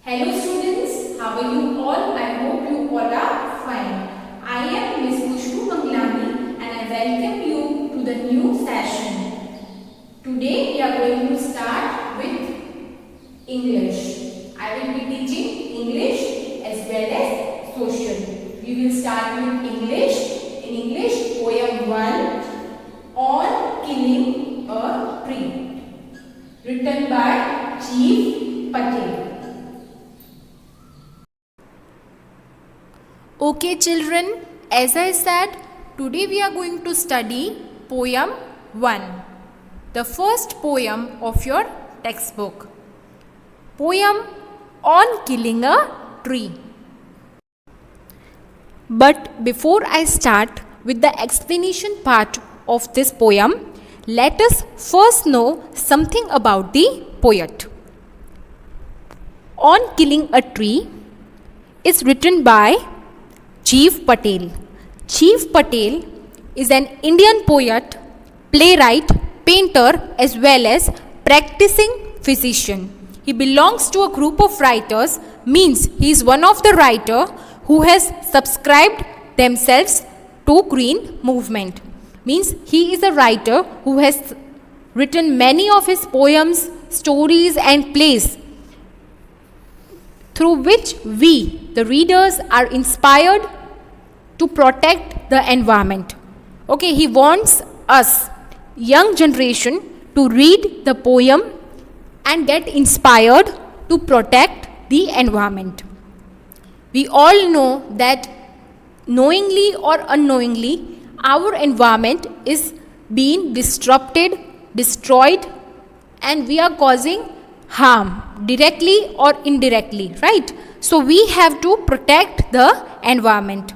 Hello students, how are you all? I hope you all are fine. I am Miss Khushbu Manglani and I welcome you to the new session. Today we are going to start with English. I will be teaching English as well as social. We will start with English. In English, poem 1 on killing a tree, written by Chief Patel. Okay children, as I said, today we are going to study poem 1, the first poem of your textbook. Poem on killing a tree. But before I start with the explanation part of this poem, let us first know something about the poet. On Killing a Tree is written by Chief Patel. Chief Patel is an Indian poet, playwright, painter as well as practicing physician. He belongs to a group of writers, means he is one of the writer who has subscribed themselves to Green Movement. Means he is a writer who has written many of his poems, stories and plays through which we, the readers, are inspired to protect the environment. Okay, he wants us, young generation, to read the poem and get inspired to protect the environment. We all know that knowingly or unknowingly, our environment is being disrupted, destroyed, and we are causing harm directly or indirectly, right? So we have to protect the environment.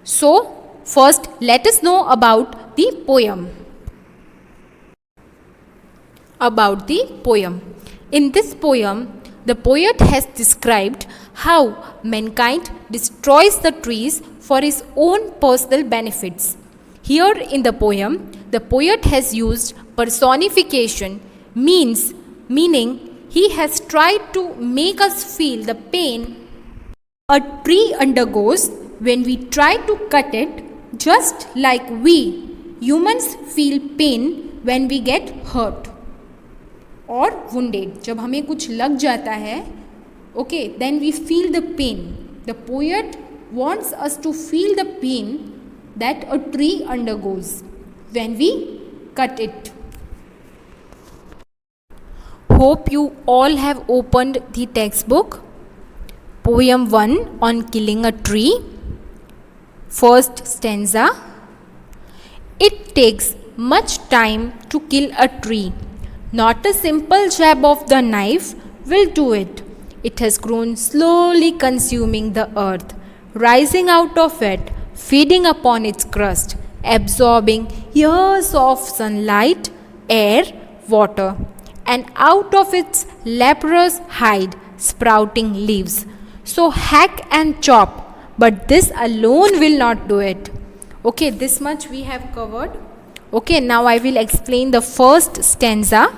So first let us know about the poem. About the poem. In this poem, the poet has described how mankind destroys the trees for his own personal benefits. Here in the poem, the poet has used personification, meaning he has tried to make us feel the pain a tree undergoes when we try to cut it, just like we humans feel pain when we get hurt or wounded. जब हमें कुछ लग जाता है, okay, then we feel the pain. The poet wants us to feel the pain that a tree undergoes when we cut it. Hope you all have opened the textbook. Poem 1 on Killing a Tree. First stanza. It takes much time to kill a tree. Not a simple jab of the knife will do it. It has grown slowly, consuming the earth, rising out of it, feeding upon its crust, absorbing years of sunlight, air, water, and out of its leprous hide sprouting leaves. So hack and chop, but this alone will not do it. Okay, this much we have covered. Okay, now I will explain the first stanza.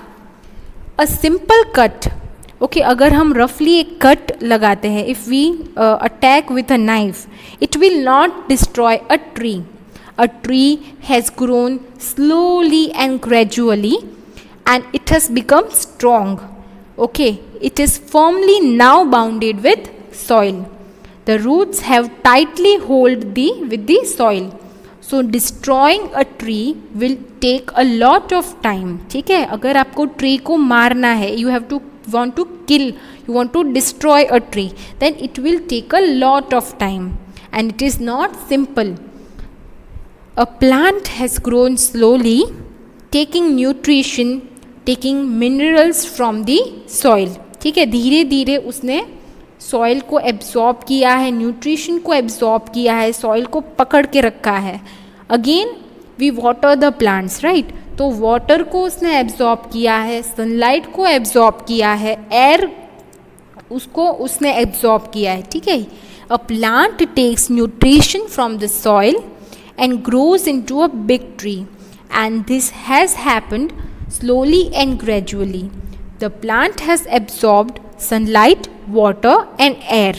A simple cut. Okay, अगर हम roughly एक cut लगाते हैं, if we attack with a knife, it will not destroy a tree. A tree has grown slowly and gradually, and it has become strong. Okay, it is firmly now bounded with soil. The roots have tightly hold with the soil. So destroying a tree will take a lot of time. ठीक है, अगर आपको tree को मारना है, you have to want to kill, you want to destroy a tree, then it will take a lot of time, and it is not simple. A plant has grown slowly, taking nutrition, taking minerals from the soil. ठीक है, धीरे धीरे उसने soil को absorb किया है, nutrition को absorb किया है, सॉइल को पकड़ के रखा है. Again we water the plants, right? तो वाटर को उसने एब्जॉर्ब किया है, सनलाइट को एब्जॉर्ब किया है, एयर उसको उसने एब्जॉर्ब किया है. ठीक है, a plant takes nutrition from the soil and grows into a big tree, and this has happened slowly and gradually. The plant has absorbed sunlight, water and air.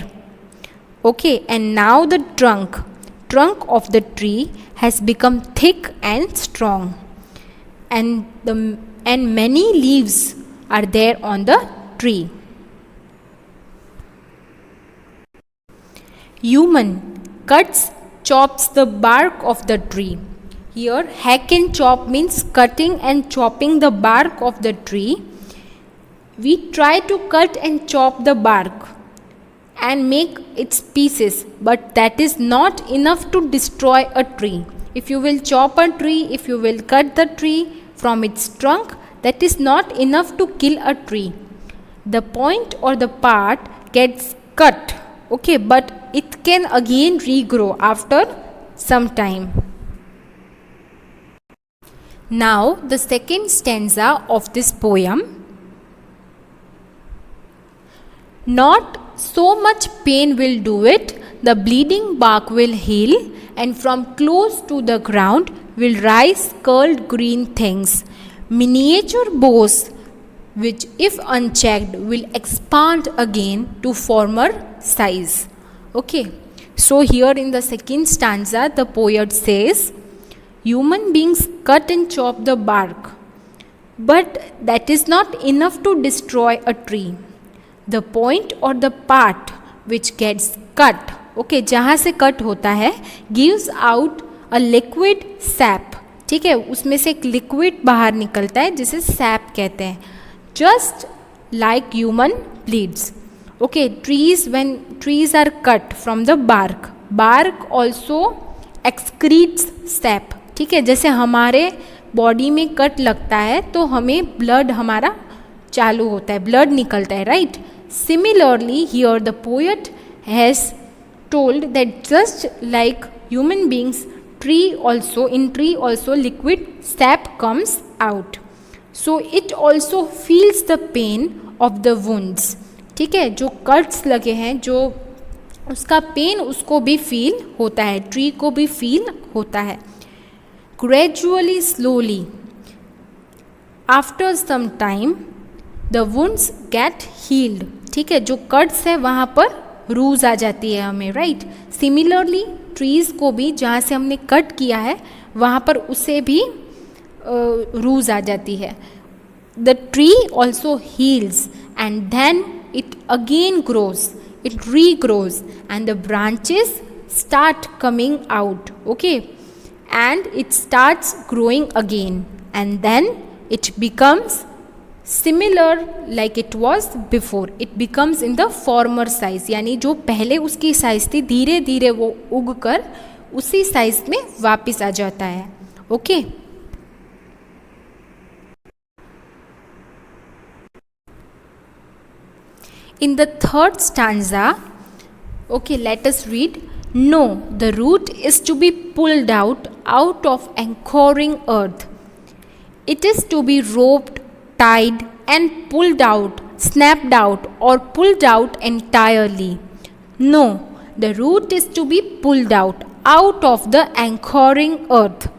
Okay, and now the trunk of the tree has become thick and strong, and many leaves are there on the tree. Human chops the bark of the tree. Here hack and chop means cutting and chopping the bark of the tree. We try to cut and chop the bark and make its pieces, but that is not enough to destroy a tree. If you will chop a tree, if you will cut the tree from its trunk, that is not enough to kill a tree. The point or the part gets cut, okay, but it can again regrow after some time. Now the second stanza of this poem. Not so much pain will do it, the bleeding bark will heal, and from close to the ground will rise curled green things, miniature boughs, which if unchecked will expand again to former size. Okay, so here in the second stanza the poet says, human beings cut and chop the bark, but that is not enough to destroy a tree. The point or the part which gets cut, okay, जहाँ से cut होता है, gives out a liquid sap, ठीक है, उसमें से एक liquid बाहर निकलता है जिसे सैप कहते हैं. Just like human bleeds. Okay, when trees are cut from the bark also excretes sap, ठीक है, जैसे हमारे बॉडी में कट लगता है तो हमें ब्लड हमारा चालू होता है, ब्लड निकलता है, right. Similarly, here the poet has told that just like human beings, tree also liquid sap comes out. So it also feels the pain of the wounds. ठीक है, जो कट्स लगे हैं, जो उसका पेन उसको भी फील होता है, ट्री को भी फील होता है. Gradually, slowly, after some time, the wounds get healed. ठीक है, जो कट्स है वहाँ पर रूज आ जाती है हमें, राइट. सिमिलरली ट्रीज़ को भी जहाँ से हमने कट किया है वहाँ पर उसे भी रूज आ जाती है. The tree also heals and then it again grows, it regrows, and the branches start coming out, okay, and it starts growing again, and then it becomes similar like it was before. It becomes in the former size, यानी जो पहले उसकी size थी धीरे धीरे वो उग कर उसी साइज में वापस आ जाता है. Okay In the third stanza, okay, let us read. No, the root is to be pulled out of anchoring earth. It is to be roped, tied and pulled out, snapped out or pulled out entirely. No, the root is to be pulled out of the anchoring earth.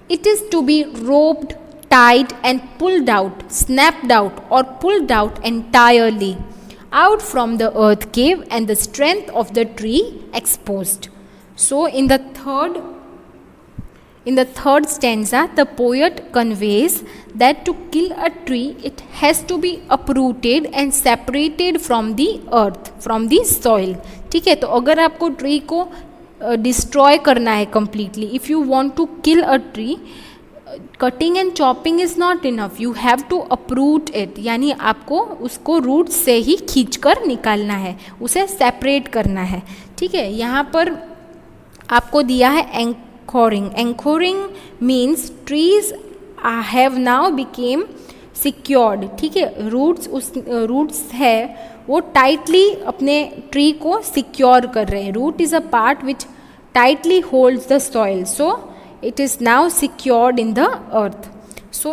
It is to be roped, tied and pulled out, snapped out or pulled out entirely, out from the earth cave and the strength of the tree exposed. So in the third stanza the poet conveys that to kill a tree it has to be uprooted and separated from the earth, from the soil. ठीक है, तो अगर आपको tree को destroy करना है completely, if you want to kill a tree, cutting and chopping is not enough, you have to uproot it, यानी आपको उसको रूट से ही खींचकर निकालना है, उसे सेपरेट करना है. ठीक है, यहाँ पर आपको दिया है anchoring. Anchoring means trees have now became secured. ठीक है, रूट्स है वो टाइटली अपने ट्री को सिक्योर कर रहे हैं. Root is a part which tightly holds the soil, so it is now secured in the earth. So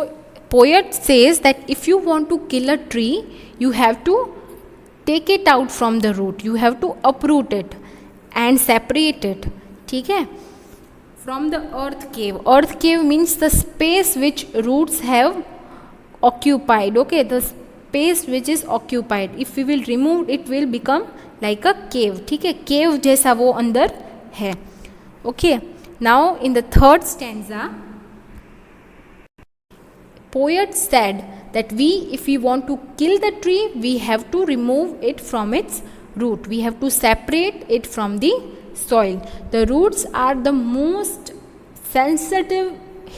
poet says that if you want to kill a tree, you have to take it out from the root, you have to uproot it and separate it. ठीक है, from the earth cave. Earth cave means the space which roots have occupied. Okay, the space which is occupied. If we will remove it will become like a cave. ठीक है, cave जैसा वो अंदर है. Okay, now in the third stanza poet said that if we want to kill the tree, we have to remove it from its root. We have to separate it from the soil. The roots are the most sensitive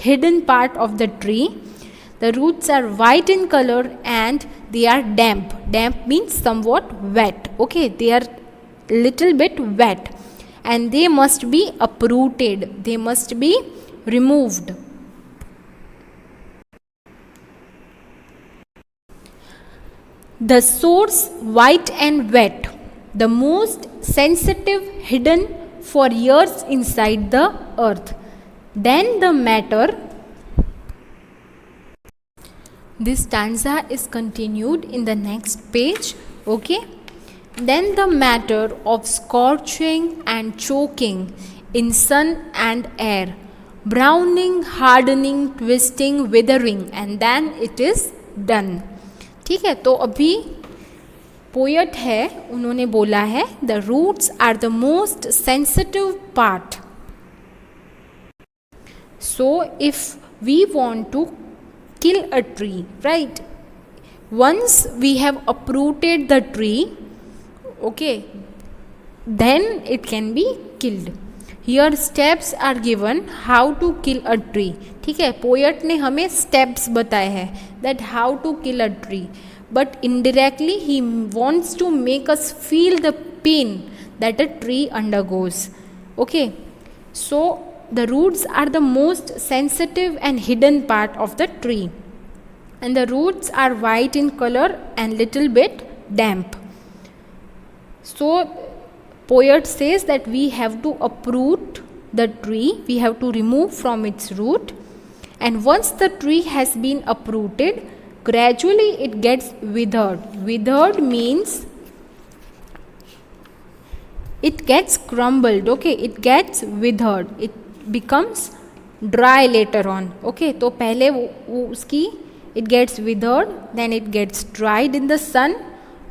hidden part of the tree. The roots are white in color and they are damp. Damp means somewhat wet. Okay, they are little bit wet and they must be uprooted. They must be removed. The source white and wet, the most sensitive hidden for years inside the earth. Then the matter. This stanza is continued in the next page. Okay. Then the matter of scorching and choking in sun and air, browning, hardening, twisting, withering, and then it is done. ठीक है, तो अभी poet है, उन्होंने बोला है the roots are the most sensitive part. So if we want to kill a tree, right, once we have uprooted the tree, okay, then it can be killed. Here steps are given how to kill a tree. ठीक है, poet ने हमें steps बताए हैं that how to kill a tree, but indirectly he wants to make us feel the pain that a tree undergoes. Okay, so the roots are the most sensitive and hidden part of the tree, and the roots are white in color and little bit damp. So poet says that we have to uproot the tree, we have to remove from its root, and once the tree has been uprooted, gradually it gets withered. Withered means it gets crumbled. Okay, it gets withered, it becomes dry later on. Okay, तो पहले वो उसकी it gets withered, then it gets dried in the sun.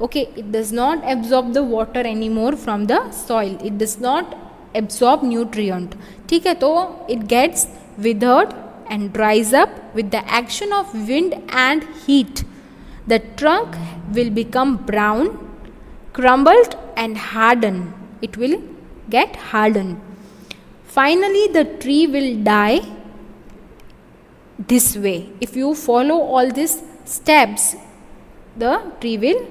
Okay, it does not absorb the water anymore from the soil, it does not absorb nutrient. ठीक है, तो it gets withered and dries up with the action of wind and heat. The trunk will become brown, crumbled and hardened. It will get hardened. Finally, the tree will die this way. If you follow all these steps, the tree will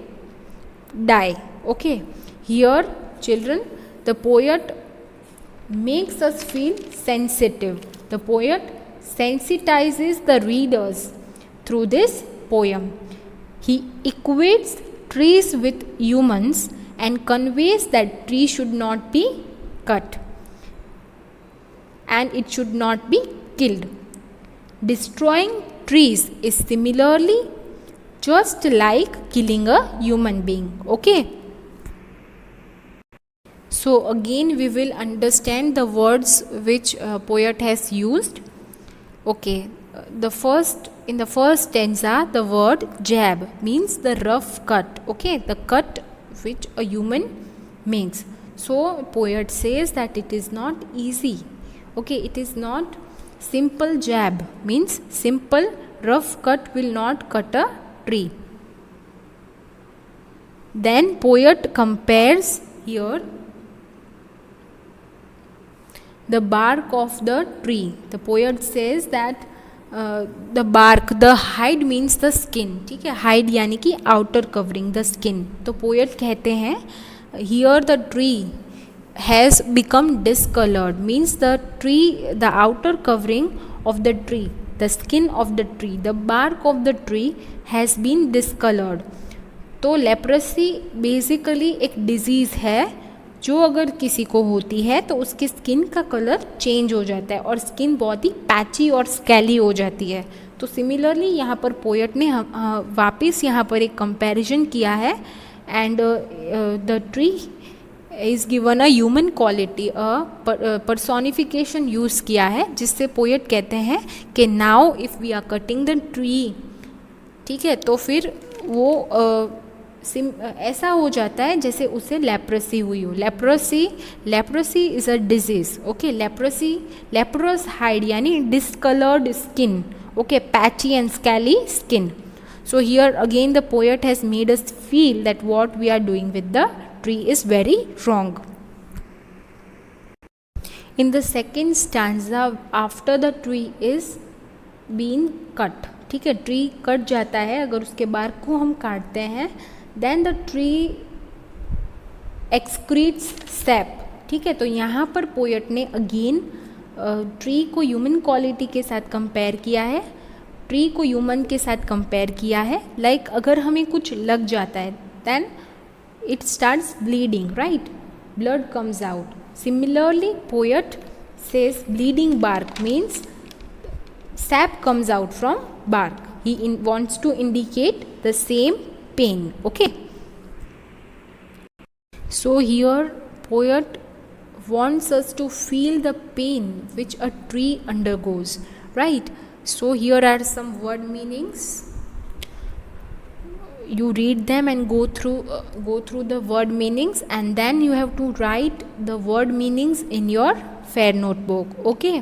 die. Okay, here children, the poet makes us feel sensitive. The poet sensitizes the readers through this poem. He equates trees with humans and conveys that tree should not be cut and it should not be killed. Destroying trees is similarly just like killing a human being. Okay, so again we will understand the words which poet has used. Okay, in the first stanza, the word jab means the rough cut. Okay, the cut which a human makes. So poet says that it is not easy. Okay, it is not simple jab, means simple rough cut will not cut a tree. Then poet compares here the bark of the tree. The poet says that the bark, the hide means the skin. ठीक है, hide यानी कि outer covering, the skin. तो poet कहते हैं here the tree has become discolored, means the tree, the outer covering of the tree, the skin of the tree, the bark of the tree has been discolored. तो leprosy basically एक disease है जो अगर किसी को होती है तो उसकी स्किन का कलर चेंज हो जाता है और स्किन बहुत ही पैची और स्केली हो जाती है. तो सिमिलरली यहाँ पर पोएट ने वापस यहाँ पर एक कंपैरिजन किया है and the tree is given a human quality, personification use किया है, जिससे पोएट कहते हैं कि now if we are cutting the tree, ठीक है, तो फिर वो ऐसा हो जाता है जैसे उसे लेप्रोसी हुई हो. Leprosy is a disease. Okay, leprous hide यानी discoloured skin. Okay, patchy and scaly skin. So here again the poet has made us feel that what we are doing with the tree is very wrong. In the second stanza, after the tree is being cut, ठीक है, tree cut जाता है, अगर उसके bark को हम काटते हैं, then the tree excretes sap. ठीक है, तो यहाँ पर पोएट ने अगेन ट्री को ह्यूमन क्वालिटी के साथ कंपेयर किया है. ट्री को ह्यूमन के साथ कंपेयर किया है. लाइक अगर हमें कुछ लग जाता है then it starts bleeding, right, blood comes out. Similarly poet says bleeding bark means sap comes out from bark. He wants to indicate the same pain. Okay, so here poet wants us to feel the pain which a tree undergoes, right? So here are some word meanings. You read them and go through the word meanings, and then you have to write the word meanings in your fair notebook. Okay.